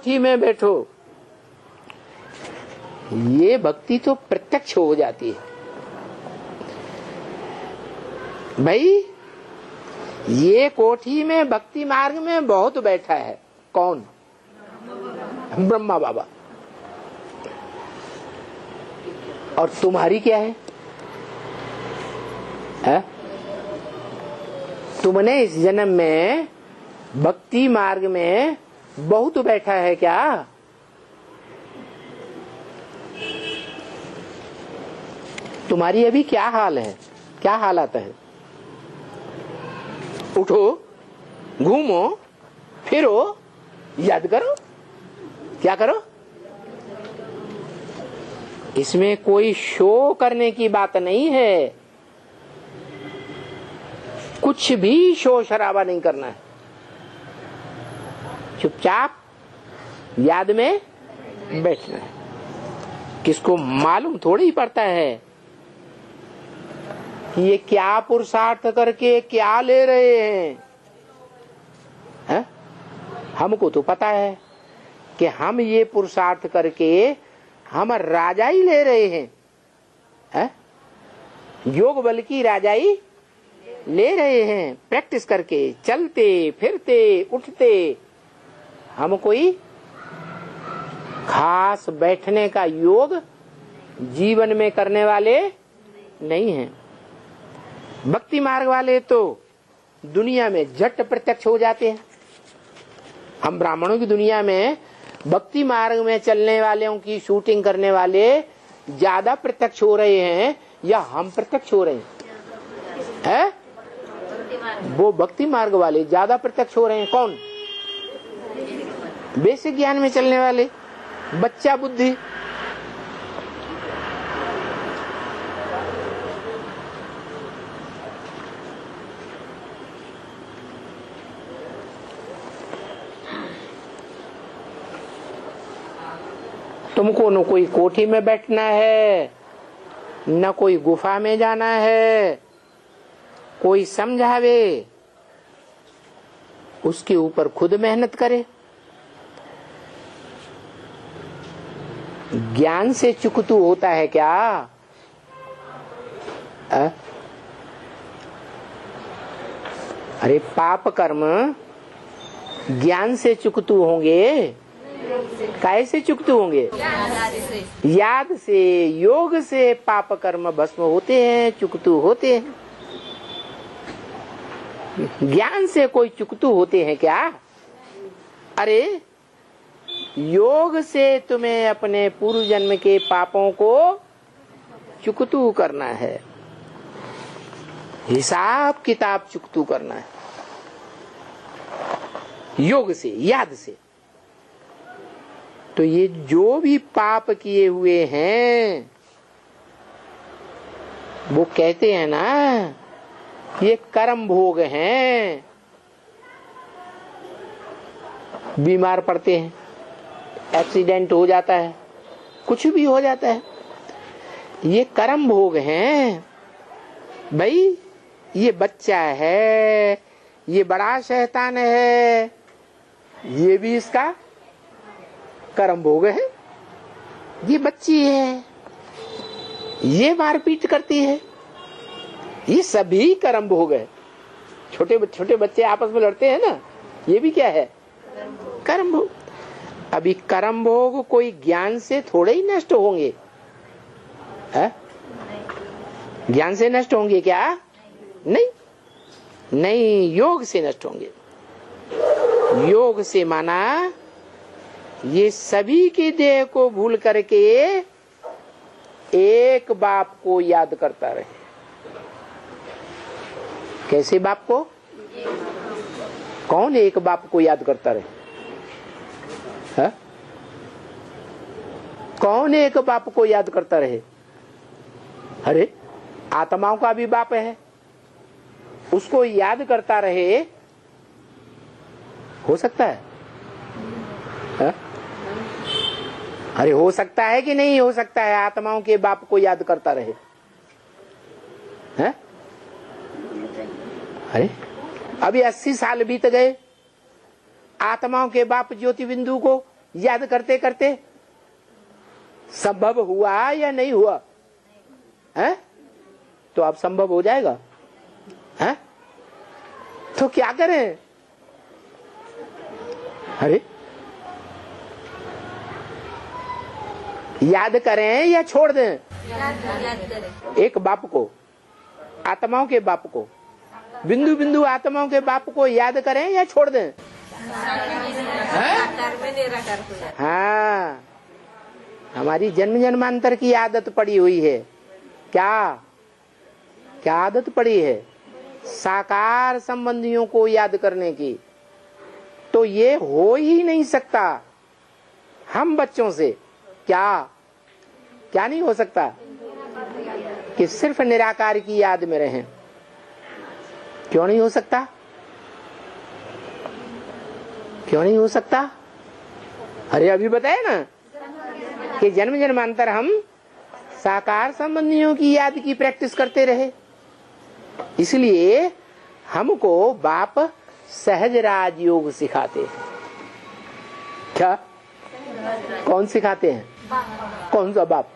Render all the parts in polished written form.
कोठी में बैठो, ये भक्ति तो प्रत्यक्ष हो जाती है। भाई ये कोठी में भक्ति मार्ग में बहुत बैठा है, कौन? ब्रह्मा बाबा। और तुम्हारी क्या है? तुमने इस जन्म में भक्ति मार्ग में बहुत बैठा है क्या? तुम्हारी अभी क्या हाल है, क्या हालात है? उठो, घूमो, फिरो, याद करो, क्या करो? इसमें कोई शो करने की बात नहीं है, कुछ भी शोर शराबा नहीं करना है, चुपचाप याद में बैठना है। किसको मालूम थोड़ी ही पड़ता है कि ये क्या पुरुषार्थ करके क्या ले रहे हैं? हमको तो पता है कि हम ये पुरुषार्थ करके हम राजाई ले रहे हैं, योग बल की राजाई ले रहे हैं, प्रैक्टिस करके चलते फिरते उठते। हम कोई खास बैठने का योग जीवन में करने वाले नहीं हैं। भक्ति मार्ग वाले तो दुनिया में झट प्रत्यक्ष हो जाते हैं। हम ब्राह्मणों की दुनिया में भक्ति मार्ग में चलने वालों की शूटिंग करने वाले ज्यादा प्रत्यक्ष हो रहे हैं या हम प्रत्यक्ष हो रहे हैं? वो भक्ति मार्ग वाले ज्यादा प्रत्यक्ष हो रहे हैं। कौन? बेसिक ज्ञान में चलने वाले, बच्चा बुद्धि। तुमको न कोई कोठी में बैठना है, न कोई गुफा में जाना है, कोई समझावे, उसके ऊपर खुद मेहनत करे। ज्ञान से चुकतू होता है क्या? अरे पाप कर्म ज्ञान से चुकतू होंगे, कैसे चुकतू होंगे? याद से, योग से पाप कर्म भस्म होते हैं, चुकतू होते हैं। ज्ञान से कोई चुकतू होते हैं क्या? अरे योग से तुम्हें अपने पूर्व जन्म के पापों को चुकतू करना है, हिसाब किताब चुकतू करना है, योग से, याद से। तो ये जो भी पाप किए हुए हैं वो कहते हैं ना, ये कर्म भोग हैं। बीमार पड़ते हैं, एक्सीडेंट हो जाता है, कुछ भी हो जाता है, ये कर्म भोग हैं। भाई ये बच्चा है, ये बड़ा शैतान है, ये भी इसका कर्म भोग है। ये बच्ची है, ये मारपीट करती है, ये सभी कर्म भोग है। छोटे छोटे बच्चे आपस में लड़ते हैं ना, ये भी क्या है? कर्म भोग। अभी कर्म भोग कोई ज्ञान से थोड़े ही नष्ट होंगे, है? ज्ञान से नष्ट होंगे क्या? नहीं नहीं, योग से नष्ट होंगे। योग से माना ये सभी की देह को भूल करके एक बाप को याद करता रहे। कैसे बाप को? कौन एक बाप को याद करता रहे? है? कौन एक बाप को याद करता रहे? अरे आत्माओं का भी बाप है, उसको याद करता रहे, हो सकता है? है? अरे हो सकता है कि नहीं हो सकता है आत्माओं के बाप को याद करता रहे? हैं? अरे अभी 80 साल बीत गए, आत्माओं के बाप ज्योति बिंदु को याद करते करते? संभव हुआ या नहीं हुआ है? तो अब संभव हो जाएगा है? तो क्या करें? अरे याद करें या छोड़ दें? याद करें। एक बाप को, आत्माओं के बाप को, बिंदु बिंदु आत्माओं के बाप को याद करें या छोड़ दें? हाँ, हमारी जन्म जन्मांतर की आदत पड़ी हुई है। क्या क्या आदत पड़ी है? साकार संबंधियों को याद करने की। तो ये हो ही नहीं सकता हम बच्चों से। क्या क्या नहीं हो सकता? कि सिर्फ निराकार की याद में रहें। क्यों नहीं हो सकता? क्यों नहीं हो सकता? अरे अभी बताया ना कि जन्म जन्मांतर हम साकार संबंधियों की याद की प्रैक्टिस करते रहे, इसलिए हमको बाप सहज राजयोग सिखाते हैं। क्या? कौन सिखाते हैं? कौन सा बाप?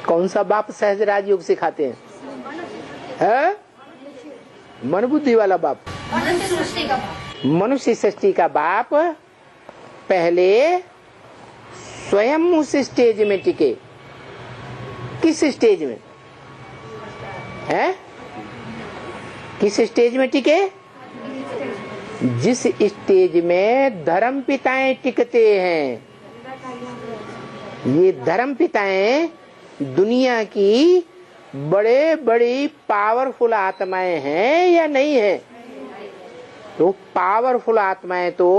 कौन सा बाप सहज राजयोग सिखाते हैं? है? मन बुद्धि वाला बाप, मनुष्य सृष्टि का बाप पहले स्वयं उस स्टेज में टिके। किस स्टेज में है? किस स्टेज में टिके? जिस स्टेज में धर्म पिताएं टिकते हैं। ये धर्म पिताएं दुनिया की बड़े बड़ी पावरफुल आत्माएं हैं या नहीं है? तो पावरफुल आत्माएं तो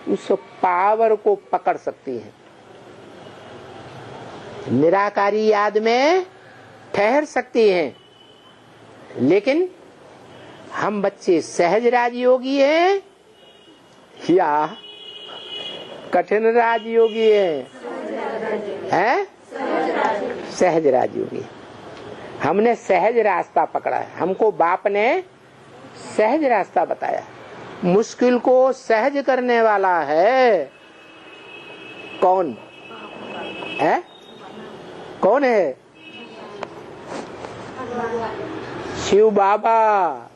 उस पावर को पकड़ सकती हैं, निराकारी याद में ठहर सकती हैं। लेकिन हम बच्चे सहज राजयोगी हैं या कठिन राजयोगी हैं? सहज राजयोगी। हमने सहज रास्ता पकड़ा है, हमको बाप ने सहज रास्ता बताया। मुश्किल को सहज करने वाला है कौन है? कौन है? शिव बाबा।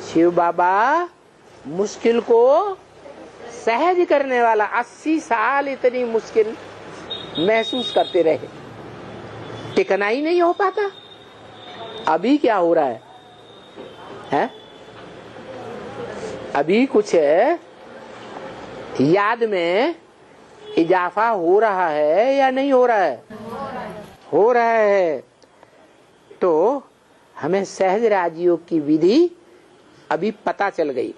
शिव बाबा मुश्किल को सहज करने वाला। 80 साल इतनी मुश्किल महसूस करते रहे, टिकना ही नहीं हो पाता। अभी क्या हो रहा है? अभी कुछ याद में इजाफा हो रहा है या नहीं हो रहा है? हो रहा है। तो हमें सहज राजयोग की विधि अभी पता चल गई।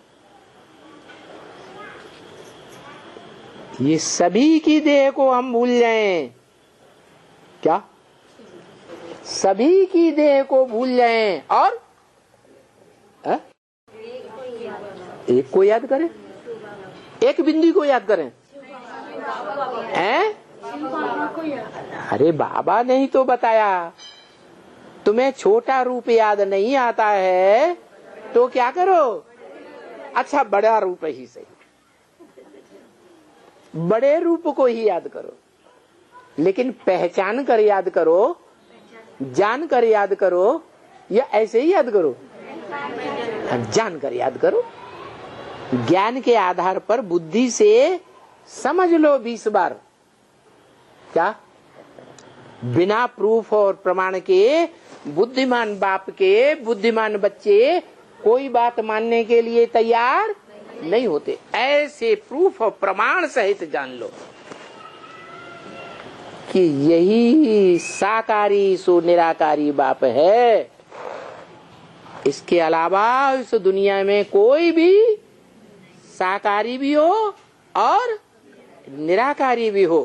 ये सभी की देह को हम भूल जाएं। क्या? सभी की देह को भूल जाएं और एक को याद करें, एक बिंदु को याद करें। हैं? अरे बाबा ने ही तो बताया, तुम्हें छोटा रूप याद नहीं आता है तो क्या करो? अच्छा बड़ा रूप ही सही, बड़े रूप को ही याद करो। लेकिन पहचान कर याद करो, जान कर याद करो या ऐसे ही याद करो? जान कर याद करो। ज्ञान के आधार पर बुद्धि से समझ लो 20 बार। क्या? बिना प्रूफ और प्रमाण के बुद्धिमान बाप के बुद्धिमान बच्चे कोई बात मानने के लिए तैयार नहीं होते। ऐसे प्रूफ और प्रमाण सहित जान लो कि यही साकारी सो निराकारी बाप है। इसके अलावा इस दुनिया में कोई भी साकारी भी हो और निराकारी भी हो,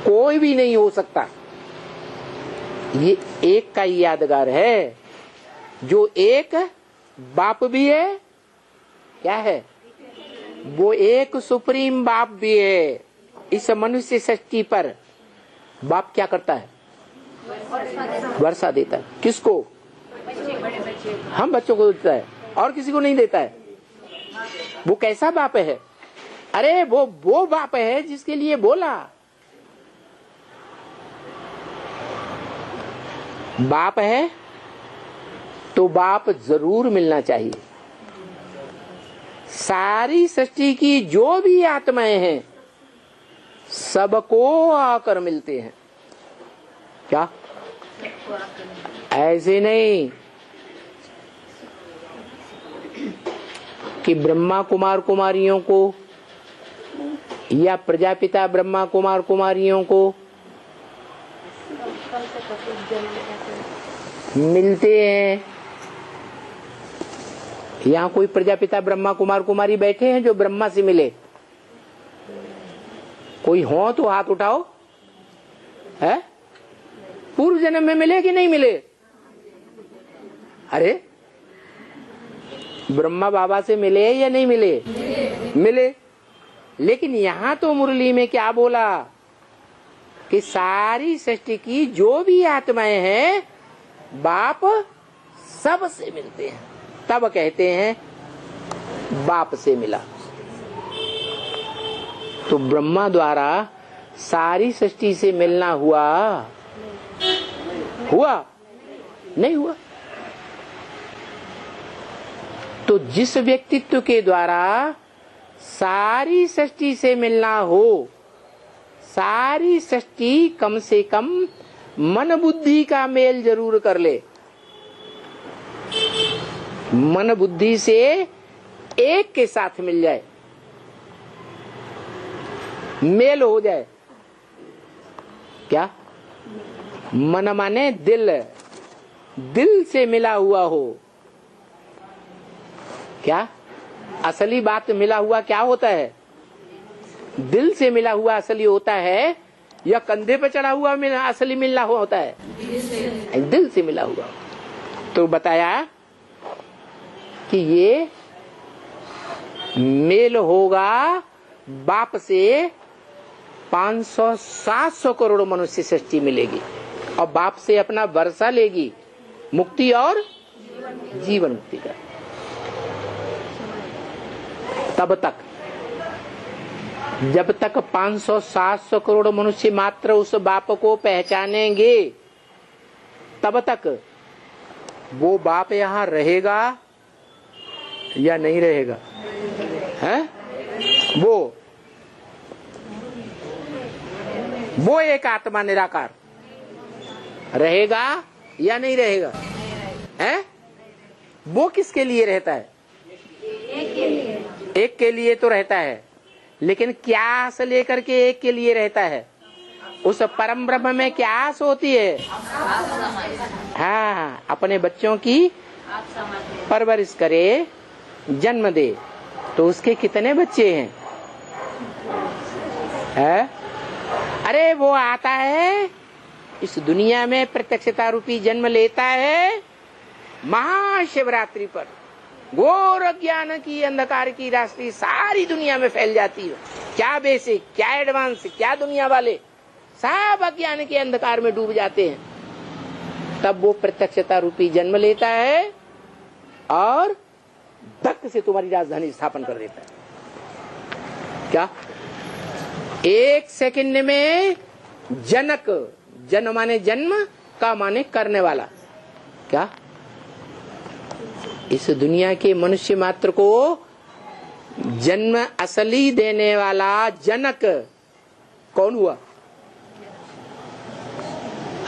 कोई भी नहीं हो सकता। ये एक का ही यादगार है, जो एक बाप भी है। क्या है? वो एक सुप्रीम बाप भी है। इस मनुष्य सृष्टि पर बाप क्या करता है? वर्षा देता है। किसको? हम बच्चों को देता है और किसी को नहीं देता है। वो कैसा बाप है? अरे वो बाप है जिसके लिए बोला। बाप है तो बाप जरूर मिलना चाहिए। सारी सृष्टि की जो भी आत्माएं हैं सबको आकर मिलते हैं। क्या? ऐसे नहीं कि ब्रह्मा कुमार कुमारियों को या प्रजापिता ब्रह्मा कुमार कुमारियों को मिलते हैं। यहाँ कोई प्रजापिता ब्रह्मा कुमार कुमारी बैठे हैं जो ब्रह्मा से मिले? कोई हो तो हाथ उठाओ। है? पूर्व जन्म में मिले कि नहीं मिले? अरे ब्रह्मा बाबा से मिले या नहीं मिले? मिले। लेकिन यहाँ तो मुरली में क्या बोला कि सारी सृष्टि की जो भी आत्माएं हैं बाप सब से मिलते हैं, तब कहते हैं बाप से मिला। तो ब्रह्मा द्वारा सारी सृष्टि से मिलना हुआ नहीं हुआ। तो जिस व्यक्तित्व के द्वारा सारी सृष्टि से मिलना हो, सारी सृष्टि कम से कम मन बुद्धि का मेल जरूर कर ले, मन बुद्धि से एक के साथ मिल जाए, मेल हो जाए। क्या? मन माने दिल, दिल से मिला हुआ हो। क्या? असली बात मिला हुआ क्या होता है? दिल से मिला हुआ असली होता है या कंधे पे चढ़ा हुआ असली मिलना होता है? दिल से मिला हुआ। तो बताया कि ये मेल होगा बाप से 500-700 करोड़ मनुष्य सृष्टि मिलेगी और बाप से अपना वर्षा लेगी मुक्ति और जीवन मुक्ति का। तब तक जब तक 500-700 करोड़ मनुष्य मात्र उस बाप को पहचानेंगे तब तक वो बाप यहाँ रहेगा या नहीं रहेगा? है? वो एक आत्मा निराकार रहेगा या नहीं रहेगा? है? वो किसके लिए रहता है? एक के लिए तो रहता है, लेकिन क्या आस लेकर के एक के लिए रहता है? उस परम ब्रह्म में क्या आस होती है? हाँ, अपने बच्चों की परवरिश करे, जन्म दे। तो उसके कितने बच्चे हैं? है? अरे वो आता है इस दुनिया में, प्रत्यक्षता रूपी जन्म लेता है महाशिवरात्रि पर। घोर अज्ञान की अंधकार की राशि सारी दुनिया में फैल जाती है। क्या बेसिक, क्या एडवांस, क्या दुनिया वाले सब अज्ञान के अंधकार में डूब जाते हैं। तब वो प्रत्यक्षता रूपी जन्म लेता है और धक से तुम्हारी राजधानी स्थापन कर देता है। क्या? 1 सेकंड में जनक, जन माने जन्म, का माने करने वाला। क्या? इस दुनिया के मनुष्य मात्र को जन्म असली देने वाला जनक कौन हुआ?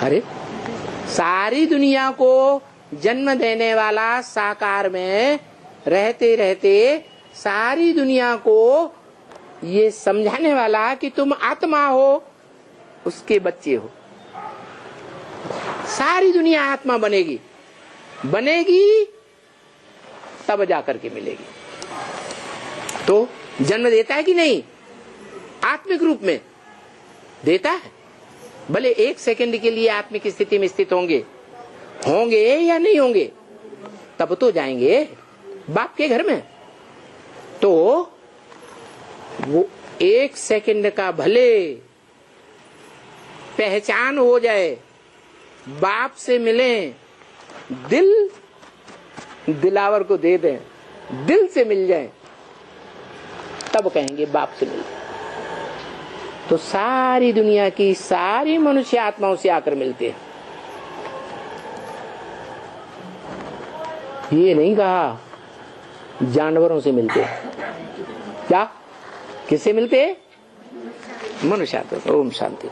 अरे सारी दुनिया को जन्म देने वाला साकार में रहते रहते सारी दुनिया को ये समझाने वाला कि तुम आत्मा हो, उसके बच्चे हो। सारी दुनिया आत्मा बनेगी तब जाकर के मिलेगी। तो जन्म देता है कि नहीं? आत्मिक रूप में देता है। भले 1 सेकंड के लिए आत्मिक स्थिति में स्थित होंगे या नहीं होंगे, तब तो जाएंगे बाप के घर में। तो वो 1 सेकंड का भले पहचान हो जाए, बाप से मिले, दिलावर को दे दें, दिल से मिल जाए, तब कहेंगे बाप से मिलते। तो सारी दुनिया की सारी मनुष्य आत्माओं से आकर मिलते हैं। ये नहीं कहा जानवरों से मिलते हैं। क्या किससे मिलते हैं? मनुष्य आत्मा। ओम शांति।